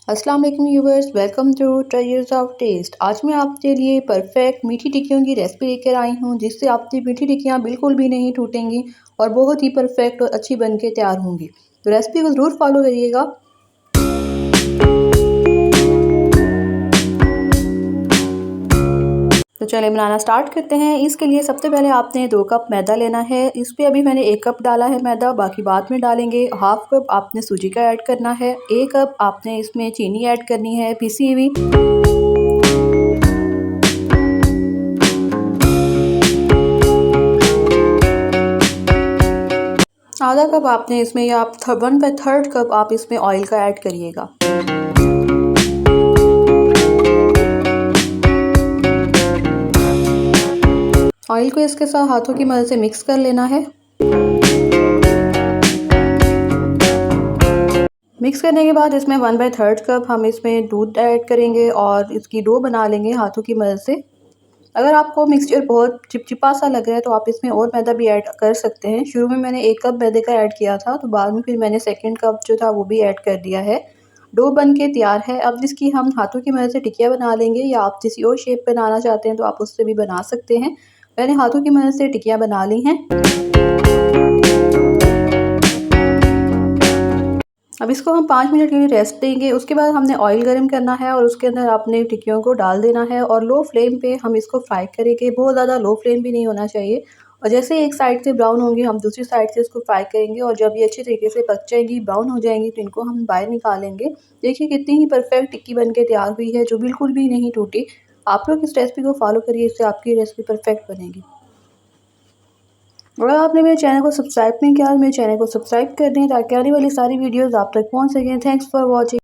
अस्सलाम वालेकुम viewers, welcome to Treasures of Taste. आज मैं आपके लिए परफेक्ट मीठी टिक्कियों की रेसिपी लेकर आई हूं, जिससे आपकी मीठी टिक्कियां बिल्कुल भी नहीं टूटेंगी और बहुत ही परफेक्ट और अच्छी बनके तैयार होंगी। तो रेसिपी को ज़रूर फॉलो करिएगा। तो चलिए बनाना स्टार्ट करते हैं। इसके लिए सबसे पहले आपने 2 कप मैदा लेना है। इस पे अभी मैंने 1 कप डाला है मैदा, बाकी बाद में डालेंगे। हाफ कप आपने सूजी का ऐड करना है। 1 कप आपने इसमें चीनी ऐड करनी है पिसी हुई। आधा कप आपने इसमें या आप 1/3 कप आप इसमें ऑयल का ऐड करिएगा। ऑयल को इसके साथ हाथों की मदद से मिक्स कर लेना है। मिक्स करने के बाद इसमें 1/3 कप हम इसमें दूध ऐड करेंगे और इसकी डो बना लेंगे हाथों की मदद से। अगर आपको मिक्सचर बहुत चिपचिपा सा लग रहा है तो आप इसमें और मैदा भी ऐड कर सकते हैं। शुरू में मैंने 1 कप मैदे का ऐड किया था, तो बाद में फिर मैंने सेकंड कप जो था वो भी ऐड कर दिया है। डो बन के तैयार है। अब इसकी हम हाथों की मदद से टिक्कियाँ बना लेंगे, या आप किसी और शेप बनाना चाहते हैं तो आप उससे भी बना सकते हैं। मैंने हाथों की मदद से टिक्कियाँ बना ली हैं। अब इसको हम 5 मिनट के लिए रेस्ट देंगे। उसके बाद हमने ऑयल गर्म करना है और उसके अंदर आपने टिक्कियों को डाल देना है और लो फ्लेम पे हम इसको फ्राई करेंगे। बहुत ज़्यादा लो फ्लेम भी नहीं होना चाहिए। और जैसे एक साइड से ब्राउन होंगी, हम दूसरी साइड से इसको फ्राई करेंगे और जब ये अच्छी तरीके से पक जाएंगी, ब्राउन हो जाएंगी, तो इनको हम बाहर निकालेंगे। देखिए कितनी ही परफेक्ट टिक्की बन के तैयार हुई है, जो बिल्कुल भी नहीं टूटी। आप लोग इस रेसिपी को फॉलो करिए, इससे आपकी रेसिपी परफेक्ट बनेगी। अगर आपने मेरे चैनल को सब्सक्राइब नहीं किया तो मेरे चैनल को सब्सक्राइब कर दें, ताकि आने वाली सारी वीडियोस आप तक पहुंच सकें। Thanks for watching.